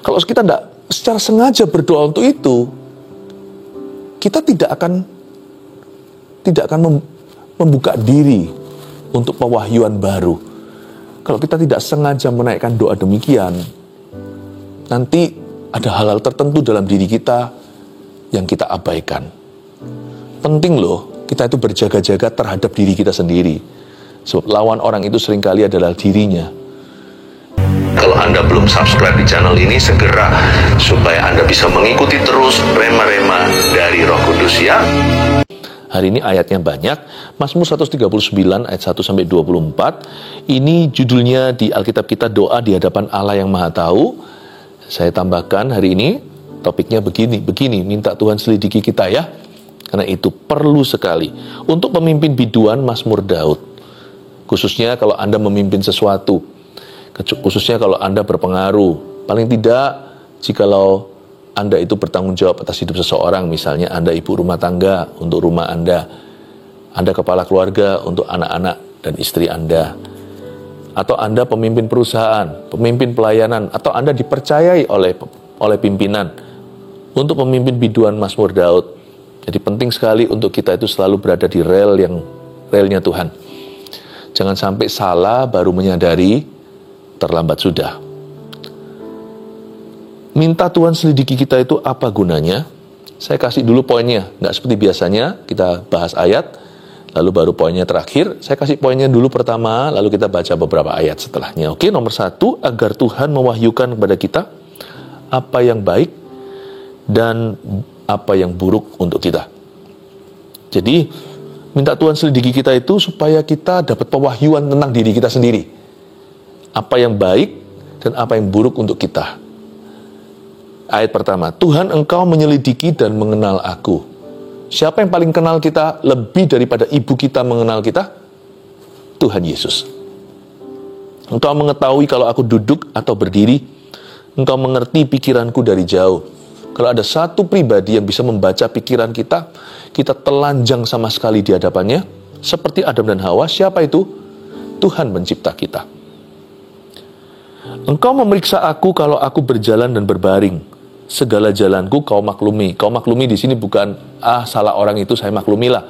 Kalau kita tidak secara sengaja berdoa untuk itu, kita tidak akan membuka diri untuk pewahyuan baru. Kalau kita tidak sengaja menaikkan doa demikian, nanti ada hal-hal tertentu dalam diri kita yang kita abaikan. Penting loh, kita itu berjaga-jaga terhadap diri kita sendiri. Sebab lawan orang itu seringkali adalah dirinya. Kalau Anda belum subscribe di channel ini, segera, supaya Anda bisa mengikuti terus rema-rema dari Roh Kudus ya. Hari ini ayatnya banyak. Mazmur 139 ayat 1-24. Ini judulnya di Alkitab kita, doa di hadapan Allah yang Maha Tahu. Saya tambahkan hari ini topiknya begini, minta Tuhan selidiki kita ya. Karena itu perlu sekali untuk pemimpin biduan Mazmur Daud. Khususnya kalau Anda memimpin sesuatu, khususnya kalau Anda berpengaruh. Paling tidak jikalau Anda itu bertanggung jawab atas hidup seseorang, misalnya Anda ibu rumah tangga untuk rumah Anda kepala keluarga untuk anak-anak dan istri Anda, atau Anda pemimpin perusahaan, pemimpin pelayanan, atau Anda dipercayai oleh pimpinan untuk memimpin biduan Mazmur Daud. Jadi penting sekali untuk kita itu selalu berada di relnya Tuhan. Jangan sampai salah baru menyadari, terlambat sudah. Minta Tuhan selidiki kita itu apa gunanya? Saya kasih dulu poinnya. Nggak seperti biasanya, kita bahas ayat, lalu baru poinnya terakhir. Saya kasih poinnya dulu pertama, lalu kita baca beberapa ayat setelahnya. Oke, nomor 1, agar Tuhan mewahyukan kepada kita apa yang baik dan apa yang buruk untuk kita. Jadi, minta Tuhan selidiki kita itu supaya kita dapat pewahyuan tentang diri kita sendiri. Apa yang baik dan apa yang buruk untuk kita. Ayat pertama, Tuhan engkau menyelidiki dan mengenal aku. Siapa yang paling kenal kita lebih daripada ibu kita mengenal kita? Tuhan Yesus. Engkau mengetahui kalau aku duduk atau berdiri. Engkau mengerti pikiranku dari jauh. Kalau ada satu pribadi yang bisa membaca pikiran kita, kita telanjang sama sekali di hadapannya, seperti Adam dan Hawa. Siapa itu? Tuhan pencipta kita. Engkau memeriksa aku kalau aku berjalan dan berbaring. Segala jalanku kau maklumi. Kau maklumi di sini bukan salah orang itu saya maklumilah.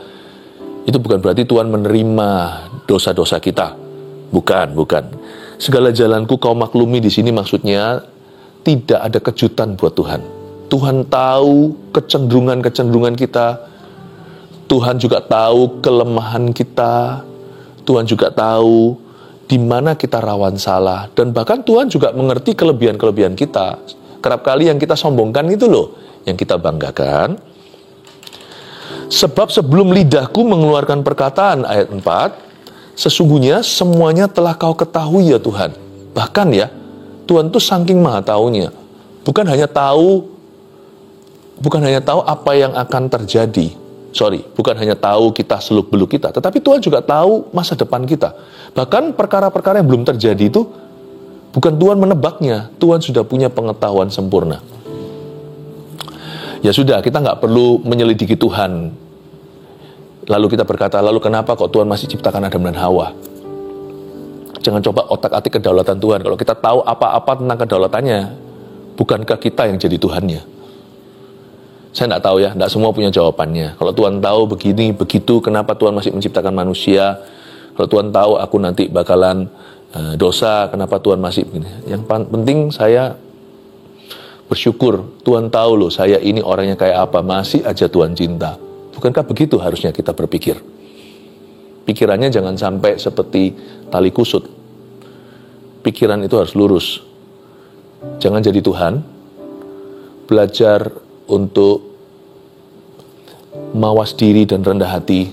Itu bukan berarti Tuhan menerima dosa-dosa kita. Bukan. Segala jalanku kau maklumi di sini maksudnya tidak ada kejutan buat Tuhan. Tuhan tahu kecenderungan kita. Tuhan juga tahu kelemahan kita. Tuhan juga tahu di mana kita rawan salah. Dan bahkan Tuhan juga mengerti kelebihan-kelebihan kita. Kerap kali yang kita sombongkan itu loh, yang kita banggakan. Sebab sebelum lidahku mengeluarkan perkataan, ayat 4, sesungguhnya semuanya telah kau ketahui ya Tuhan. Bahkan ya, Tuhan tuh saking maha taunya. Bukan hanya tahu apa yang akan terjadi. Bukan hanya tahu kita seluk-beluk kita, tetapi Tuhan juga tahu masa depan kita. Bahkan perkara-perkara yang belum terjadi itu bukan Tuhan menebaknya, Tuhan sudah punya pengetahuan sempurna. Ya sudah, kita nggak perlu menyelidiki Tuhan. Lalu kita berkata, lalu kenapa kok Tuhan masih ciptakan Adam dan Hawa? Jangan coba otak-atik kedaulatan Tuhan. Kalau kita tahu apa-apa tentang kedaulatannya, bukankah kita yang jadi Tuhannya? Saya nggak tahu ya, nggak semua punya jawabannya. Kalau Tuhan tahu begini, begitu, kenapa Tuhan masih menciptakan manusia? Kalau Tuhan tahu aku nanti bakalan dosa, kenapa Tuhan masih begini? Yang penting saya bersyukur, Tuhan tahu loh, saya ini orangnya kayak apa, masih aja Tuhan cinta. Bukankah begitu harusnya kita berpikir? Pikirannya jangan sampai seperti tali kusut. Pikiran itu harus lurus. Jangan jadi Tuhan. Belajar untuk mawas diri dan rendah hati,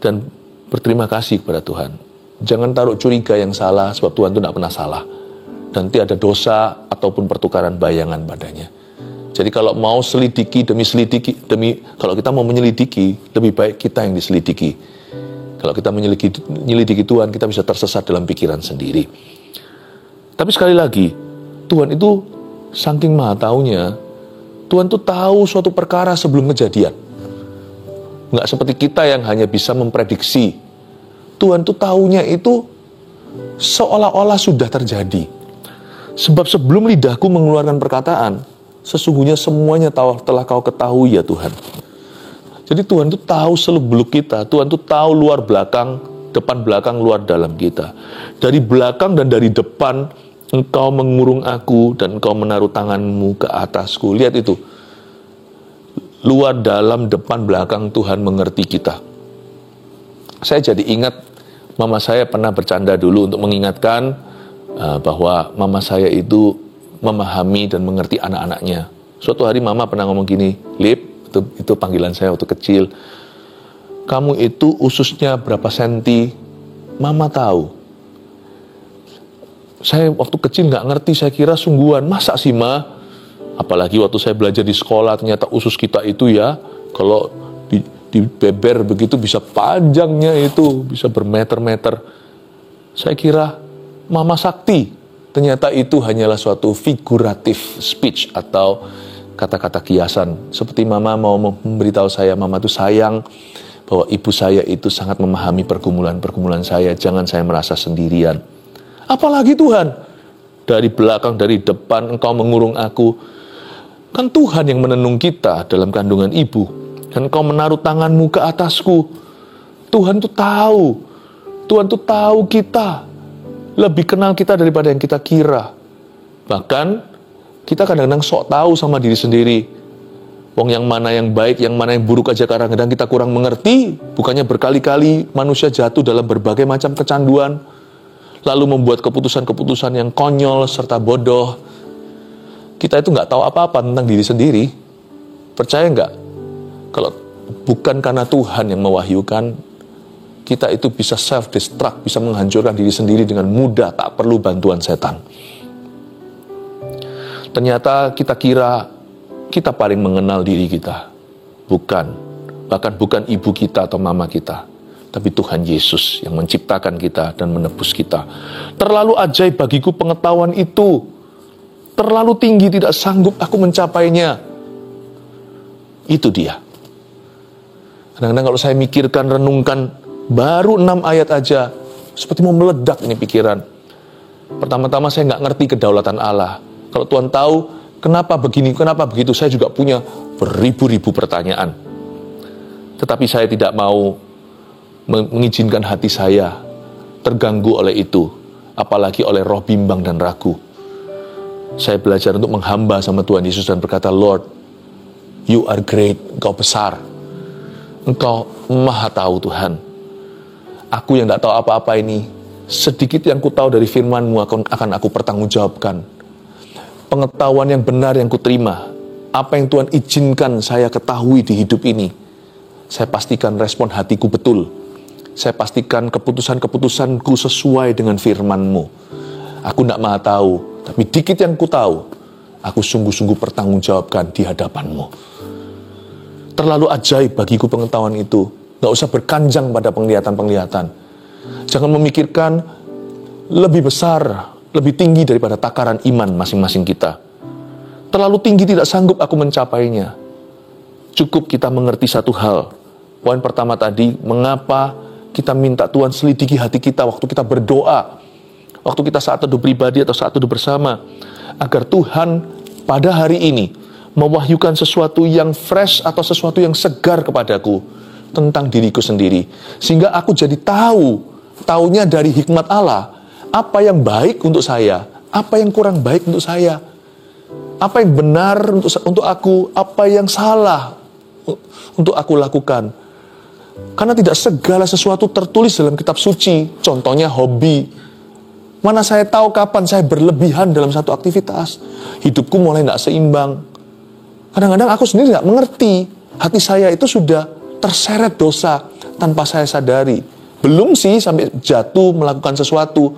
dan berterima kasih kepada Tuhan. Jangan taruh curiga yang salah, sebab Tuhan itu tidak pernah salah. Nanti ada dosa ataupun pertukaran bayangan padanya. Jadi kalau mau selidiki kalau kita mau menyelidiki, lebih baik kita yang diselidiki. Kalau kita menyelidiki Tuhan, kita bisa tersesat dalam pikiran sendiri. Tapi sekali lagi, Tuhan itu saking maha taunya, Tuhan itu tahu suatu perkara sebelum kejadian. Nggak seperti kita yang hanya bisa memprediksi. Tuhan itu tahunya itu seolah-olah sudah terjadi. Sebab sebelum lidahku mengeluarkan perkataan, sesungguhnya semuanya telah kau ketahui ya Tuhan. Jadi Tuhan itu tahu seluk-beluk kita. Tuhan itu tahu luar belakang, depan belakang, luar dalam kita. Dari belakang dan dari depan, engkau mengurung aku dan engkau menaruh tanganmu ke atasku. Lihat itu. Luar, dalam, depan, belakang, Tuhan mengerti kita. Saya jadi ingat mama saya pernah bercanda dulu untuk mengingatkan bahwa mama saya itu memahami dan mengerti anak-anaknya. Suatu hari mama pernah ngomong gini, Lip, itu panggilan saya waktu kecil, kamu itu ususnya berapa senti, mama tahu. Saya waktu kecil nggak ngerti, saya kira sungguhan, masa sih ma? Apalagi waktu saya belajar di sekolah, ternyata usus kita itu ya, kalau di beber begitu bisa panjangnya itu, bisa bermeter-meter. Saya kira mama sakti, ternyata itu hanyalah suatu figuratif speech atau kata-kata kiasan. Seperti mama mau memberitahu saya, mama itu sayang bahwa ibu saya itu sangat memahami pergumulan-pergumulan saya, jangan saya merasa sendirian. Apalagi Tuhan, dari belakang, dari depan, engkau mengurung aku. Kan Tuhan yang menenung kita dalam kandungan ibu. Dan engkau menaruh tanganmu ke atasku. Tuhan tuh tahu. Tuhan tuh tahu kita. Lebih kenal kita daripada yang kita kira. Bahkan, kita kadang-kadang sok tahu sama diri sendiri. Wong yang mana yang baik, yang mana yang buruk aja kadang-kadang kita kurang mengerti. Bukannya berkali-kali manusia jatuh dalam berbagai macam kecanduan. Lalu membuat keputusan-keputusan yang konyol serta bodoh. Kita itu nggak tahu apa-apa tentang diri sendiri. Percaya nggak? Kalau bukan karena Tuhan yang mewahyukan, kita itu bisa self-destruct, bisa menghancurkan diri sendiri dengan mudah, tak perlu bantuan setan. Ternyata kita kira kita paling mengenal diri kita. Bukan. Bahkan bukan ibu kita atau mama kita. Tapi Tuhan Yesus yang menciptakan kita dan menebus kita. Terlalu ajaib bagiku pengetahuan itu. Terlalu tinggi, tidak sanggup aku mencapainya. Itu dia. Kadang-kadang kalau saya mikirkan, renungkan, baru 6 ayat aja, seperti mau meledak ini pikiran. Pertama-tama saya nggak ngerti kedaulatan Allah. Kalau Tuhan tahu, kenapa begini, kenapa begitu, saya juga punya beribu-ribu pertanyaan. Tetapi saya tidak mau mengizinkan hati saya terganggu oleh itu, apalagi oleh roh bimbang dan ragu. Saya belajar untuk menghamba sama Tuhan Yesus dan berkata, Lord, you are great, engkau besar. Engkau maha tahu Tuhan. Aku yang tidak tahu apa-apa ini, sedikit yang ku tahu dari firman-Mu akan aku pertanggungjawabkan. Pengetahuan yang benar yang ku terima, apa yang Tuhan izinkan saya ketahui di hidup ini, saya pastikan respon hatiku betul. Saya pastikan keputusan-keputusanku sesuai dengan firman-Mu. Aku tidak maha tahu, tapi dikit yang ku tahu, aku sungguh-sungguh pertanggungjawabkan di hadapan-Mu. Terlalu ajaib bagiku pengetahuan itu. Gak usah berkanjang pada penglihatan-penglihatan. Jangan memikirkan lebih besar, lebih tinggi daripada takaran iman masing-masing kita. Terlalu tinggi tidak sanggup aku mencapainya. Cukup kita mengerti satu hal. Poin pertama tadi, mengapa kita minta Tuhan selidiki hati kita waktu kita berdoa. Waktu kita saat teduh pribadi atau saat teduh bersama. Agar Tuhan pada hari ini mewahyukan sesuatu yang fresh atau sesuatu yang segar kepadaku tentang diriku sendiri. Sehingga aku jadi taunya dari hikmat Allah, apa yang baik untuk saya, apa yang kurang baik untuk saya, apa yang benar untuk aku, apa yang salah untuk aku lakukan. Karena tidak segala sesuatu tertulis dalam kitab suci, contohnya hobi. Mana saya tahu kapan saya berlebihan dalam satu aktivitas, hidupku mulai tidak seimbang. Kadang-kadang aku sendiri nggak mengerti, hati saya itu sudah terseret dosa tanpa saya sadari. Belum sih sampai jatuh melakukan sesuatu,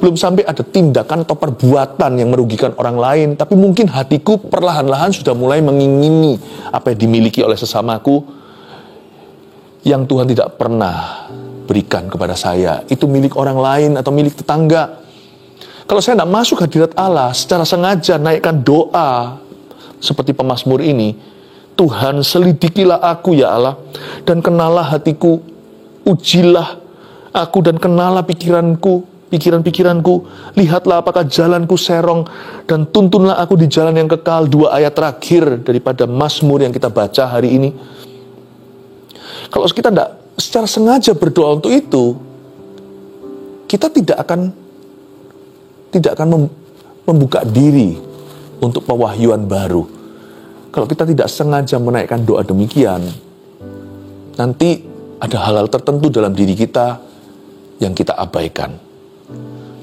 belum sampai ada tindakan atau perbuatan yang merugikan orang lain, tapi mungkin hatiku perlahan-lahan sudah mulai mengingini apa yang dimiliki oleh sesamaku, yang Tuhan tidak pernah berikan kepada saya. Itu milik orang lain atau milik tetangga. Kalau saya tidak masuk hadirat Allah, secara sengaja naikkan doa, seperti pemazmur ini, Tuhan selidikilah aku ya Allah, dan kenalah hatiku, ujilah aku dan kenalah pikiranku, pikiran-pikiranku. Lihatlah apakah jalanku serong, dan tuntunlah aku di jalan yang kekal. 2 ayat terakhir daripada Mazmur yang kita baca hari ini. Kalau kita tidak secara sengaja berdoa untuk itu, kita tidak akan membuka diri untuk pewahyuan baru. Kalau kita tidak sengaja menaikkan doa demikian, nanti ada hal-hal tertentu dalam diri kita yang kita abaikan.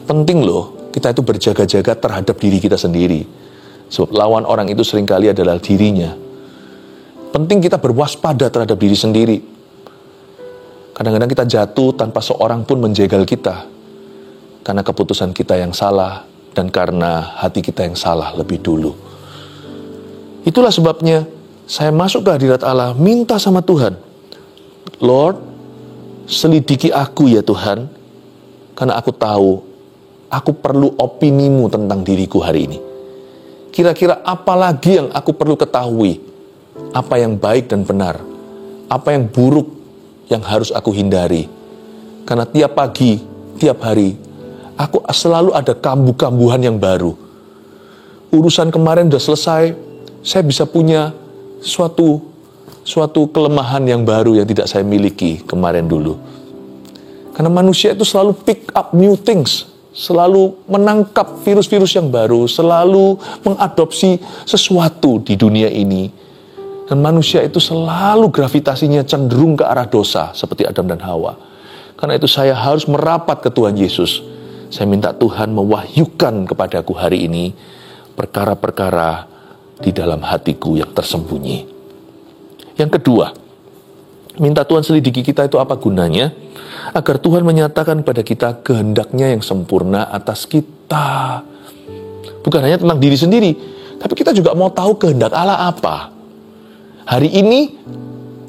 Penting loh, kita itu berjaga-jaga terhadap diri kita sendiri. Sebab lawan orang itu seringkali adalah dirinya. Penting kita berwaspada terhadap diri sendiri. Kadang-kadang kita jatuh tanpa seorang pun menjegal kita. Karena keputusan kita yang salah, dan karena hati kita yang salah lebih dulu. Itulah sebabnya saya masuk ke hadirat Allah, minta sama Tuhan, Lord, selidiki aku ya Tuhan, karena aku tahu aku perlu opinimu tentang diriku hari ini. Kira-kira apa lagi yang aku perlu ketahui? Apa yang baik dan benar? Apa yang buruk yang harus aku hindari? Karena tiap pagi, tiap hari, aku selalu ada kambuh-kambuhan yang baru. Urusan kemarin sudah selesai, saya bisa punya suatu kelemahan yang baru yang tidak saya miliki kemarin dulu. Karena manusia itu selalu pick up new things, selalu menangkap virus-virus yang baru, selalu mengadopsi sesuatu di dunia ini. Dan manusia itu selalu gravitasinya cenderung ke arah dosa, seperti Adam dan Hawa. Karena itu saya harus merapat ke Tuhan Yesus. Saya minta Tuhan mewahyukan kepadaku hari ini perkara-perkara di dalam hatiku yang tersembunyi. Yang kedua, minta Tuhan selidiki kita itu apa gunanya? Agar Tuhan menyatakan kepada kita kehendaknya yang sempurna atas kita. Bukan hanya tentang diri sendiri, tapi kita juga mau tahu kehendak Allah apa. Hari ini,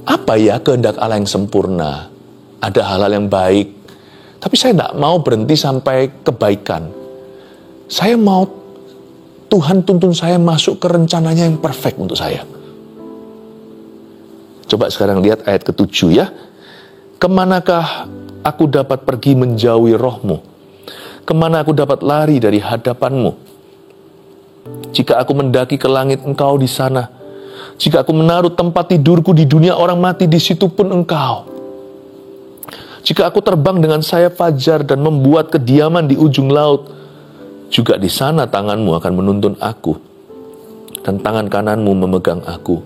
apa ya kehendak Allah yang sempurna? Ada hal-hal yang baik, tapi saya tidak mau berhenti sampai kebaikan. Saya mau Tuhan tuntun saya masuk ke rencananya yang perfect untuk saya. Coba sekarang lihat ayat ke-7 ya. Kemanakah aku dapat pergi menjauhi rohmu? Kemana aku dapat lari dari hadapanmu? Jika aku mendaki ke langit, engkau di sana. Jika aku menaruh tempat tidurku di dunia orang mati, di situ pun engkau. Jika aku terbang dengan sayap fajar dan membuat kediaman di ujung laut, juga di sana tanganmu akan menuntun aku, dan tangan kananmu memegang aku.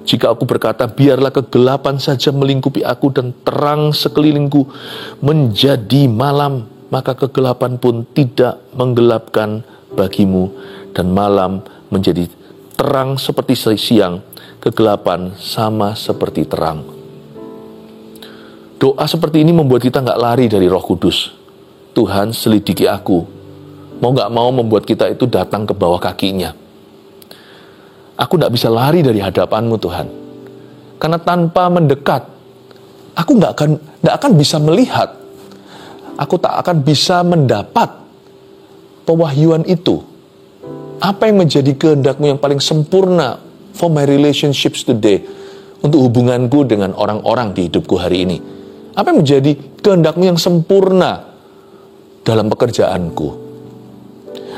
Jika aku berkata, biarlah kegelapan saja melingkupi aku dan terang sekelilingku menjadi malam, maka kegelapan pun tidak menggelapkan bagimu, dan malam menjadi terang seperti siang, kegelapan sama seperti terang. Doa seperti ini membuat kita nggak lari dari Roh Kudus. Tuhan, selidiki aku. Mau nggak mau membuat kita itu datang ke bawah kakinya. Aku nggak bisa lari dari hadapanmu Tuhan. Karena tanpa mendekat, aku nggak akan bisa melihat. Aku tak akan bisa mendapat pewahyuan itu. Apa yang menjadi kehendakmu yang paling sempurna for my relationships today, untuk hubunganku dengan orang-orang di hidupku hari ini? Apa yang menjadi kehendakmu yang sempurna dalam pekerjaanku,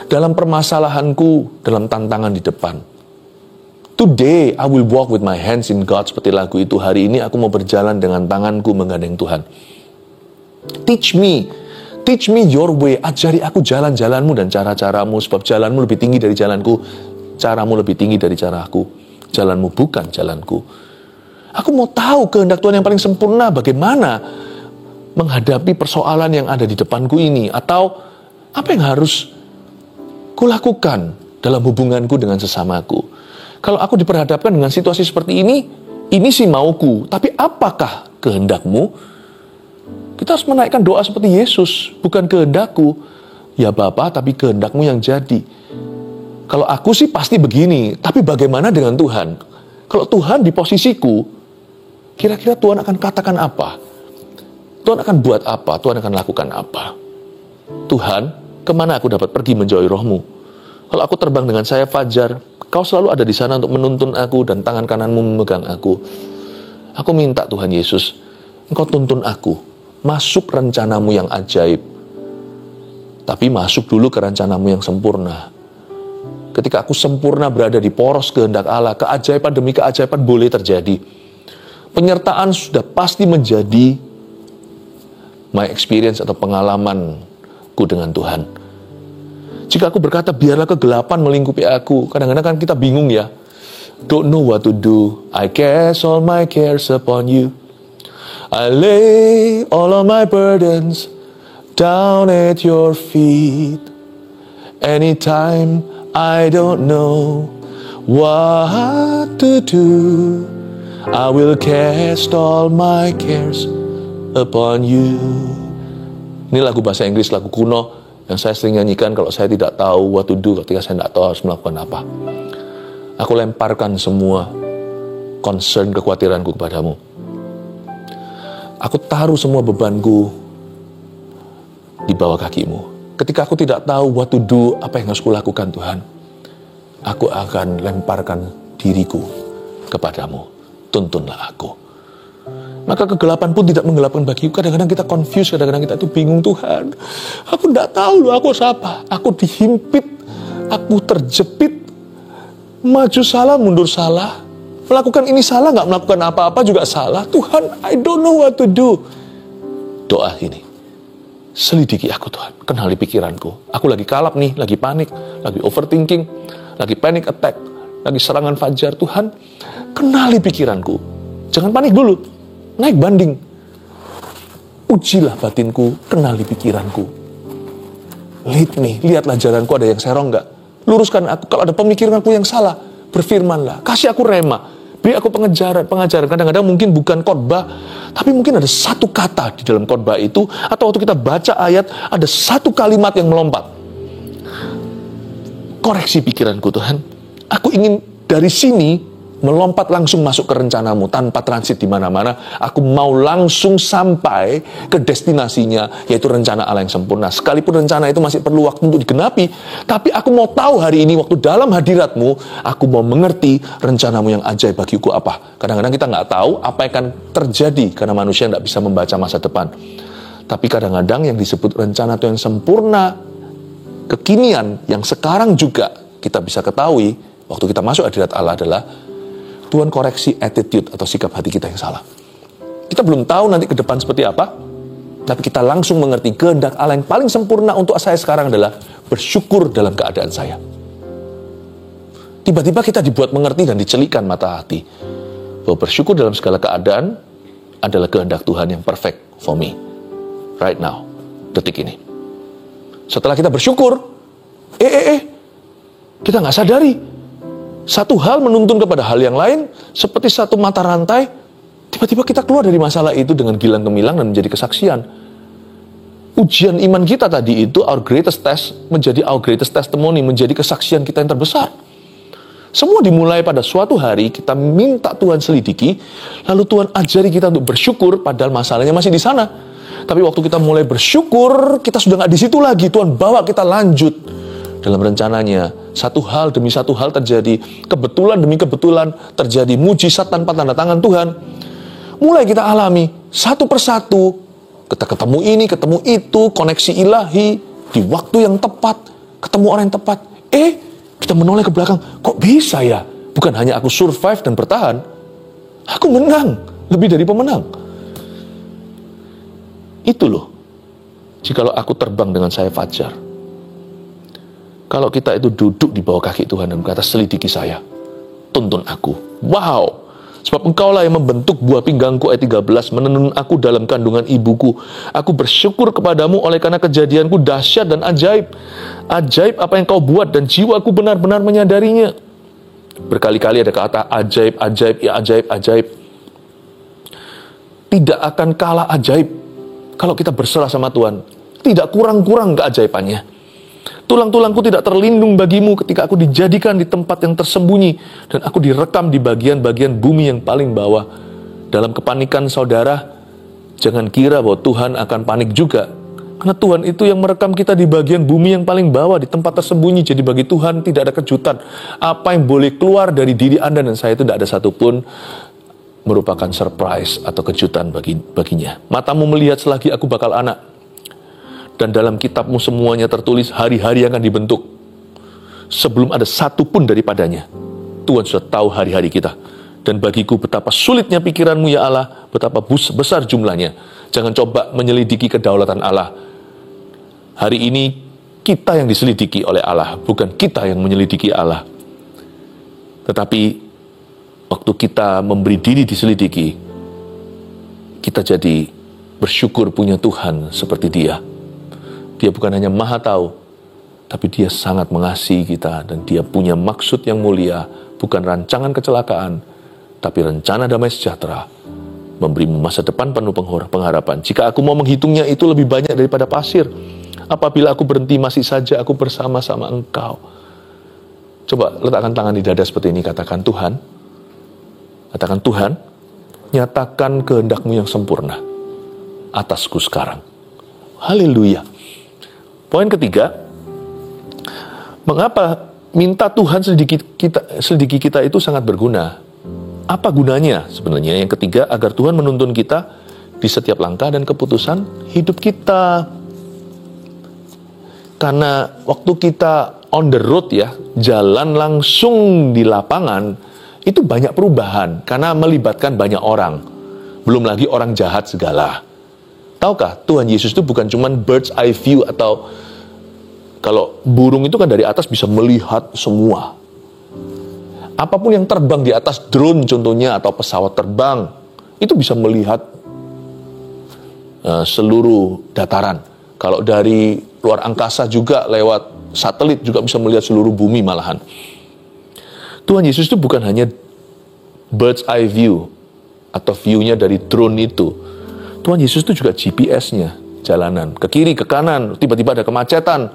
dalam permasalahanku, dalam tantangan di depan? Today I will walk with my hands in God, seperti lagu itu. Hari ini aku mau berjalan dengan tanganku menggandeng Tuhan. Teach me your way. Ajari aku jalan-jalanmu dan cara-caramu, sebab jalanmu lebih tinggi dari jalanku, caramu lebih tinggi dari caraku. Jalanmu bukan jalanku. Aku mau tahu kehendak Tuhan yang paling sempurna, bagaimana menghadapi persoalan yang ada di depanku ini, atau apa yang harus kulakukan dalam hubunganku dengan sesamaku. Kalau aku diperhadapkan dengan situasi seperti ini sih mauku, tapi apakah kehendakmu? Kita harus menaikkan doa seperti Yesus, bukan kehendakku, ya Bapa, tapi kehendakmu yang jadi. Kalau aku sih pasti begini, tapi bagaimana dengan Tuhan? Kalau Tuhan di posisiku, kira-kira Tuhan akan katakan apa? Tuhan akan buat apa? Tuhan akan lakukan apa? Tuhan, kemana aku dapat pergi menjauhi rohmu? Kalau aku terbang dengan sayap fajar, kau selalu ada di sana untuk menuntun aku, dan tangan kananmu memegang aku. Aku minta Tuhan Yesus, engkau tuntun aku masuk rencanamu yang ajaib. Tapi masuk dulu ke rencanamu yang sempurna. Ketika aku sempurna berada di poros kehendak Allah, keajaiban demi keajaiban boleh terjadi. Penyertaan sudah pasti menjadi my experience atau pengalamanku dengan Tuhan. Jika aku berkata, biarlah kegelapan melingkupi aku, kadang-kadang kan kita bingung ya. Don't know what to do, I cast all my cares upon you. I lay all of my burdens down at your feet. Anytime I don't know what to do, I will cast all my cares upon you. Ini lagu bahasa Inggris, lagu kuno yang saya sering nyanyikan kalau saya tidak tahu what to do, ketika saya tidak tahu harus melakukan apa. Aku lemparkan semua concern, kekhawatiranku kepadamu. Aku taruh semua bebanku di bawah kakimu. Ketika aku tidak tahu what to do, apa yang harus kulakukan Tuhan, aku akan lemparkan diriku kepadamu. Tuntunlah aku. Maka kegelapan pun tidak menggelapkan bagiku. Kadang-kadang kita confused, kadang-kadang kita itu bingung, Tuhan, aku tidak tahu loh aku siapa. Aku dihimpit, aku terjepit, maju salah, mundur salah, melakukan ini salah, nggak melakukan apa-apa juga salah. Tuhan, I don't know what to do. Doa ini, selidiki aku Tuhan, kenali pikiranku. Aku lagi kalap nih, lagi panik, lagi overthinking, lagi panic attack, lagi serangan fajar. Tuhan, kenali pikiranku. Jangan panik dulu, naik banding. Ujilah batinku, kenali pikiranku. Lead me, lihatlah jalanku ada yang serong nggak. Luruskan aku, kalau ada pemikiranku yang salah, berfirmanlah, kasih aku rema, beri aku pengajaran. Kadang-kadang mungkin bukan khotbah, tapi mungkin ada satu kata di dalam khotbah itu, atau waktu kita baca ayat, ada satu kalimat yang melompat. Koreksi pikiranku Tuhan, aku ingin dari sini melompat langsung masuk ke rencanamu tanpa transit di mana-mana. Aku mau langsung sampai ke destinasinya, yaitu rencana Allah yang sempurna. Sekalipun rencana itu masih perlu waktu untuk digenapi, tapi aku mau tahu hari ini waktu dalam hadiratmu, aku mau mengerti rencanamu yang ajaib bagiku apa. Kadang-kadang kita nggak tahu apa yang akan terjadi karena manusia nggak bisa membaca masa depan. Tapi kadang-kadang yang disebut rencana Tuhan yang sempurna, kekinian yang sekarang juga kita bisa ketahui waktu kita masuk hadirat Allah adalah Tuhan koreksi attitude atau sikap hati kita yang salah. Kita belum tahu nanti ke depan seperti apa, tapi kita langsung mengerti kehendak Allah yang paling sempurna untuk saya sekarang adalah bersyukur dalam keadaan saya. Tiba-tiba kita dibuat mengerti dan dicelikkan mata hati bahwa bersyukur dalam segala keadaan adalah kehendak Tuhan yang perfect for me right now, detik ini. Setelah kita bersyukur, kita nggak sadari satu hal menuntun kepada hal yang lain, seperti satu mata rantai. Tiba-tiba kita keluar dari masalah itu dengan gilang gemilang dan menjadi kesaksian. Ujian iman kita tadi itu, our greatest test, menjadi our greatest testimony, menjadi kesaksian kita yang terbesar. Semua dimulai pada suatu hari kita minta Tuhan selidiki, lalu Tuhan ajari kita untuk bersyukur, padahal masalahnya masih di sana. Tapi waktu kita mulai bersyukur, kita sudah nggak di situ lagi. Tuhan bawa kita lanjut dalam rencananya. Satu hal demi satu hal terjadi, kebetulan demi kebetulan terjadi, mujizat tanpa tanda tangan Tuhan. Mulai kita alami satu persatu, kita ketemu ini, ketemu itu, koneksi ilahi di waktu yang tepat, ketemu orang yang tepat. Kita menoleh ke belakang, kok bisa ya? Bukan hanya aku survive dan bertahan, aku menang, lebih dari pemenang. Itu loh, jikalau aku terbang dengan sayap fajar. Kalau kita itu duduk di bawah kaki Tuhan dan berkata, selidiki saya, tuntun aku. Wow, sebab engkaulah yang membentuk buah pinggangku, ayat 13, menenun aku dalam kandungan ibuku. Aku bersyukur kepadamu oleh karena kejadianku dahsyat dan ajaib. Ajaib apa yang kau buat dan jiwaku benar-benar menyadarinya. Berkali-kali ada kata ajaib, ajaib, ya ajaib, ajaib. Tidak akan kalah ajaib kalau kita berserah sama Tuhan. Tidak kurang-kurang keajaibannya. Tulang-tulangku tidak terlindung bagimu ketika aku dijadikan di tempat yang tersembunyi dan aku direkam di bagian-bagian bumi yang paling bawah. Dalam kepanikan saudara, jangan kira bahwa Tuhan akan panik juga. Karena Tuhan itu yang merekam kita di bagian bumi yang paling bawah, di tempat tersembunyi. Jadi bagi Tuhan tidak ada kejutan. Apa yang boleh keluar dari diri Anda dan saya itu tidak ada satupun merupakan surprise atau kejutan baginya. Matamu melihat selagi aku bakal anak. Dan dalam kitab-Mu semuanya tertulis hari-hari yang akan dibentuk. Sebelum ada satu pun daripadanya. Tuhan sudah tahu hari-hari kita. Dan bagiku betapa sulitnya pikiran-Mu ya Allah, betapa besar jumlahnya. Jangan coba menyelidiki kedaulatan Allah. Hari ini kita yang diselidiki oleh Allah, bukan kita yang menyelidiki Allah. Tetapi waktu kita memberi diri diselidiki, kita jadi bersyukur punya Tuhan seperti Dia. Dia bukan hanya maha tahu, tapi Dia sangat mengasihi kita, dan Dia punya maksud yang mulia, bukan rancangan kecelakaan, tapi rencana damai sejahtera, memberimu masa depan penuh pengharapan. Jika aku mau menghitungnya, itu lebih banyak daripada pasir. Apabila aku berhenti, masih saja aku bersama-sama Engkau. Coba letakkan tangan di dada seperti ini, katakan Tuhan, nyatakan kehendak-Mu yang sempurna atasku sekarang. Haleluya. Poin ketiga, mengapa minta Tuhan selidiki kita itu sangat berguna? Apa gunanya sebenarnya? Yang ketiga, agar Tuhan menuntun kita di setiap langkah dan keputusan hidup kita. Karena waktu kita on the road ya, jalan langsung di lapangan, itu banyak perubahan karena melibatkan banyak orang. Belum lagi orang jahat segala. Tahukah, Tuhan Yesus itu bukan cuma bird's eye view, atau kalau burung itu kan dari atas bisa melihat semua. Apapun yang terbang di atas, drone contohnya, atau pesawat terbang, itu bisa melihat seluruh dataran. Kalau dari luar angkasa juga lewat satelit juga bisa melihat seluruh bumi malahan. Tuhan Yesus itu bukan hanya bird's eye view atau view-nya dari drone itu. Tuhan Yesus itu juga GPS-nya, jalanan ke kiri, ke kanan, tiba-tiba ada kemacetan.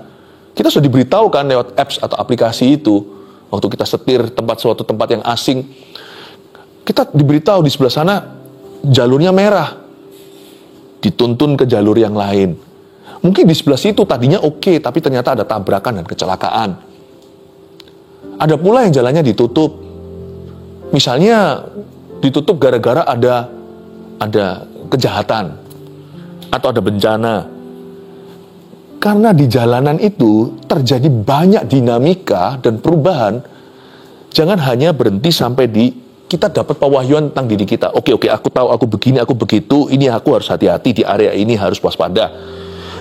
Kita sudah diberitahu kan lewat apps atau aplikasi itu. Waktu kita setir suatu tempat yang asing, kita diberitahu di sebelah sana jalurnya merah, dituntun ke jalur yang lain. Mungkin di sebelah situ tadinya oke, tapi ternyata ada tabrakan dan kecelakaan. Ada pula yang jalannya ditutup. Misalnya ditutup gara-gara ada kejahatan atau ada bencana. Karena di jalanan itu terjadi banyak dinamika dan perubahan. Jangan hanya berhenti sampai di kita dapat pewahyuan tentang diri kita. Oke, aku tahu, aku begini, aku begitu. Ini aku harus hati-hati, di area ini harus waspada.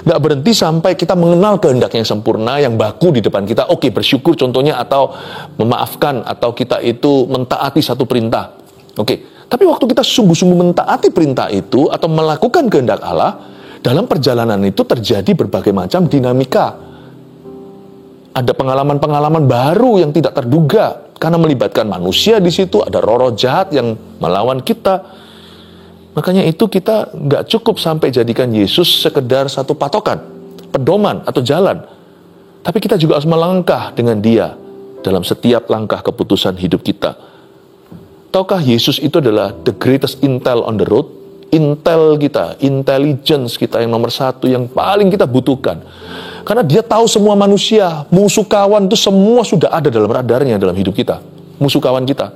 Nggak berhenti sampai kita mengenal kehendak yang sempurna, yang baku di depan kita. Oke, bersyukur contohnya, atau memaafkan, atau kita itu mentaati satu perintah. Oke, tapi waktu kita sungguh-sungguh mentaati perintah itu atau melakukan kehendak Allah, dalam perjalanan itu terjadi berbagai macam dinamika. Ada pengalaman-pengalaman baru yang tidak terduga karena melibatkan manusia di situ. Ada roh-roh jahat yang melawan kita. Makanya itu kita nggak cukup sampai jadikan Yesus sekedar satu patokan, pedoman atau jalan. Tapi kita juga harus melangkah dengan Dia dalam setiap langkah keputusan hidup kita. Tahukah Yesus itu adalah the greatest intel on the road? Intel kita, intelligence kita yang nomor satu, yang paling kita butuhkan. Karena Dia tahu semua manusia, musuh kawan itu semua sudah ada dalam radarnya dalam hidup kita. Musuh kawan kita.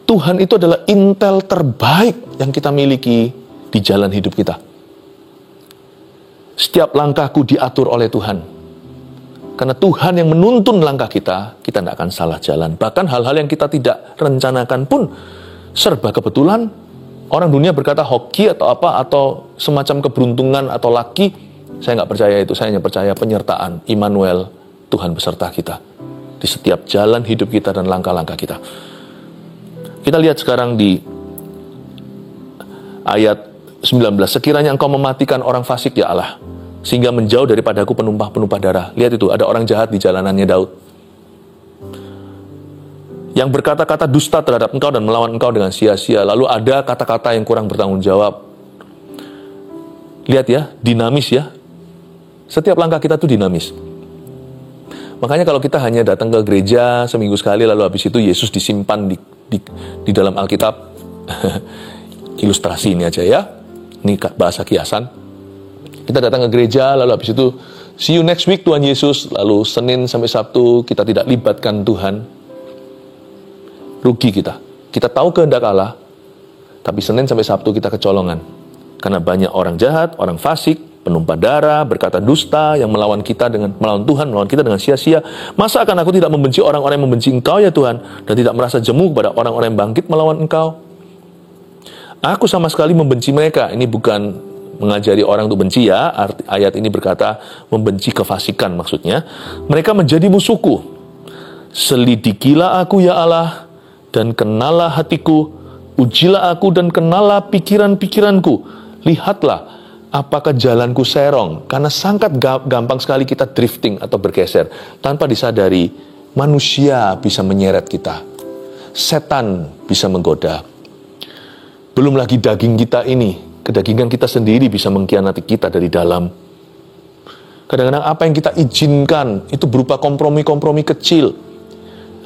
Tuhan itu adalah intel terbaik yang kita miliki di jalan hidup kita. Setiap langkahku diatur oleh Tuhan. Karena Tuhan yang menuntun langkah kita, kita tidak akan salah jalan. Bahkan hal-hal yang kita tidak rencanakan pun serba kebetulan. Orang dunia berkata hoki atau apa, atau semacam keberuntungan atau laki. Saya nggak percaya itu, saya hanya percaya penyertaan Immanuel, Tuhan beserta kita. Di setiap jalan hidup kita dan langkah-langkah kita. Kita lihat sekarang di ayat 19. Sekiranya engkau mematikan orang fasik ya Allah, sehingga menjauh daripadaku penumpah-penumpah darah. Lihat itu, ada orang jahat di jalanannya Daud. Yang berkata-kata dusta terhadap engkau dan melawan engkau dengan sia-sia. Lalu ada kata-kata yang kurang bertanggung jawab. Lihat ya, dinamis ya. Setiap langkah kita tuh dinamis. Makanya kalau kita hanya datang ke gereja seminggu sekali, lalu habis itu Yesus disimpan di dalam Alkitab, ilustrasi ini aja ya, ini bahasa kiasan. Kita datang ke gereja, lalu habis itu see you next week Tuhan Yesus, lalu Senin sampai Sabtu kita tidak libatkan Tuhan, rugi kita. Kita tahu kehendak Allah, tapi Senin sampai Sabtu kita kecolongan, karena banyak orang jahat, orang fasik, penumpah darah, berkata dusta, yang melawan Tuhan, melawan kita dengan sia-sia. Masa akan aku tidak membenci orang-orang yang membenci Engkau ya Tuhan, dan tidak merasa jemu kepada orang-orang yang bangkit melawan Engkau? Aku sama sekali membenci mereka. Ini bukan mengajari orang untuk benci ya. Ayat ini berkata membenci kefasikan maksudnya. Mereka menjadi musuhku. Selidikilah aku ya Allah, dan kenalah hatiku. Ujilah aku dan kenalah pikiran-pikiranku. Lihatlah apakah jalanku serong. Karena sangat gampang sekali kita drifting atau bergeser. Tanpa disadari, manusia bisa menyeret kita. Setan bisa menggoda. Belum lagi daging kita ini, kedagingan kita sendiri bisa mengkhianati kita dari dalam. Kadang-kadang apa yang kita izinkan, itu berupa kompromi-kompromi kecil.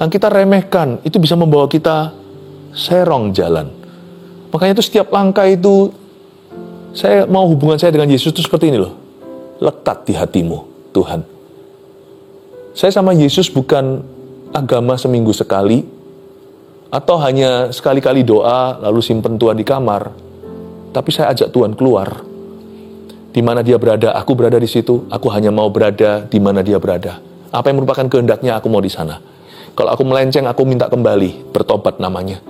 Yang kita remehkan, itu bisa membawa kita serong jalan. Makanya itu setiap langkah itu, saya mau hubungan saya dengan Yesus itu seperti ini loh. Lekat di hatimu, Tuhan. Saya sama Yesus bukan agama seminggu sekali, atau hanya sekali-kali doa, lalu simpen Tuhan di kamar. Tapi saya ajak Tuhan keluar. Di mana Dia berada, aku berada di situ. Aku hanya mau berada di mana Dia berada. Apa yang merupakan kehendaknya, aku mau di sana. Kalau aku melenceng, aku minta kembali, bertobat namanya.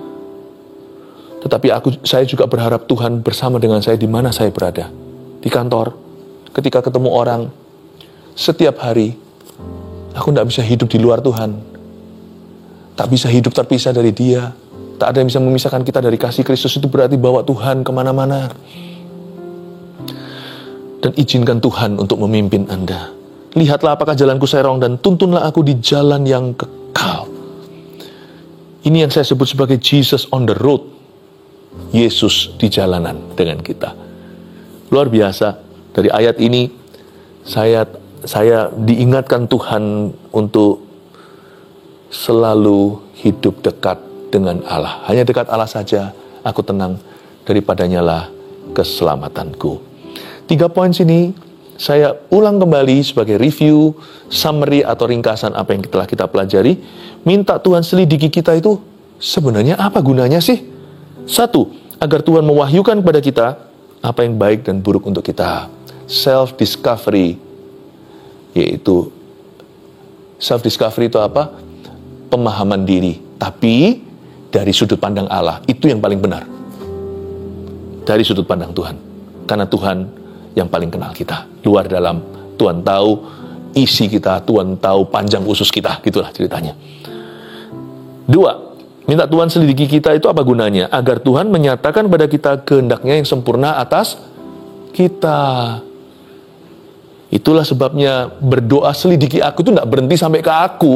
Tetapi saya juga berharap Tuhan bersama dengan saya di mana saya berada. Di kantor, ketika ketemu orang, setiap hari, aku tidak bisa hidup di luar Tuhan. Tak bisa hidup terpisah dari Dia. Tak ada yang bisa memisahkan kita dari kasih Kristus. Itu berarti bawa Tuhan kemana-mana. Dan izinkan Tuhan untuk memimpin Anda. Lihatlah apakah jalanku serong, dan tuntunlah aku di jalan yang kekal. Ini yang saya sebut sebagai Jesus on the road. Yesus di jalanan dengan kita. Luar biasa. Dari ayat ini, saya diingatkan Tuhan untuk selalu hidup dekat dengan Allah. Hanya dekat Allah saja, aku tenang, daripadanya lah keselamatanku. 3 poin sini, saya ulang kembali sebagai review, summary atau ringkasan apa yang telah kita pelajari. Minta Tuhan selidiki kita itu sebenarnya apa gunanya sih? 1, agar Tuhan mewahyukan kepada kita apa yang baik dan buruk untuk kita. Self-discovery, yaitu self-discovery itu apa? Pemahaman diri, tapi dari sudut pandang Allah. Itu yang paling benar. Dari sudut pandang Tuhan. Karena Tuhan yang paling kenal kita. Luar dalam, Tuhan tahu isi kita, Tuhan tahu panjang usus kita. Gitulah ceritanya. 2, minta Tuhan selidiki kita itu apa gunanya? Agar Tuhan menyatakan pada kita kehendaknya yang sempurna atas kita. Itulah sebabnya berdoa selidiki aku itu tidak berhenti sampai ke aku.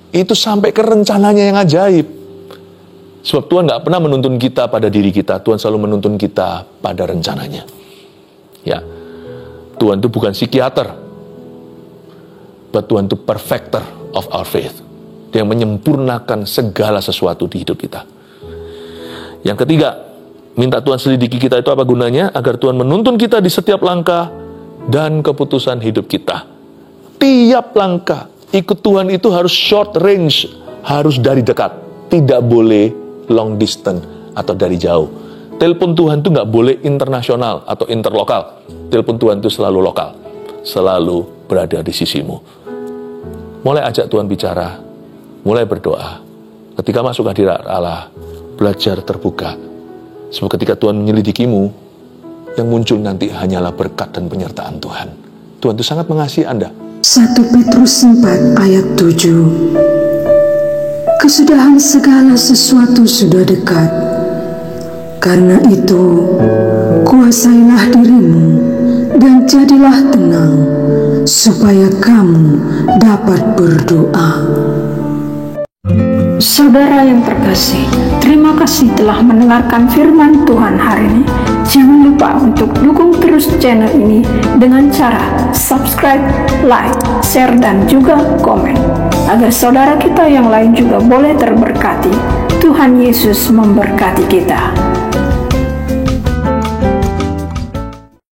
Itu sampai ke rencananya yang ajaib. Sebab Tuhan gak pernah menuntun kita pada diri kita. Tuhan selalu menuntun kita pada rencananya. Ya, Tuhan itu bukan psikiater, but Tuhan itu perfecter of our faith. Dia yang menyempurnakan segala sesuatu di hidup kita. Yang ketiga, minta Tuhan selidiki kita itu apa gunanya? Agar Tuhan menuntun kita di setiap langkah dan keputusan hidup kita. Tiap langkah ikut Tuhan itu harus short range, harus dari dekat, tidak boleh long distance atau dari jauh. Telepon Tuhan itu nggak boleh internasional atau interlokal. Telepon Tuhan itu selalu lokal, selalu berada di sisimu. Mulai ajak Tuhan bicara, mulai berdoa. Ketika masuk hadirat Allah, belajar terbuka. Sebab ketika Tuhan menyelidikimu, yang muncul nanti hanyalah berkat dan penyertaan Tuhan. Tuhan itu sangat mengasihi Anda. 1 Petrus 4 ayat 7. Kesudahan segala sesuatu sudah dekat. Karena itu, kuasailah dirimu dan jadilah tenang, supaya kamu dapat berdoa. Saudara yang terkasih, terima kasih telah mendengarkan firman Tuhan hari ini. Jangan lupa untuk dukung terus channel ini dengan cara subscribe, like, share, dan juga komen, agar saudara kita yang lain juga boleh terberkati. Tuhan Yesus memberkati kita.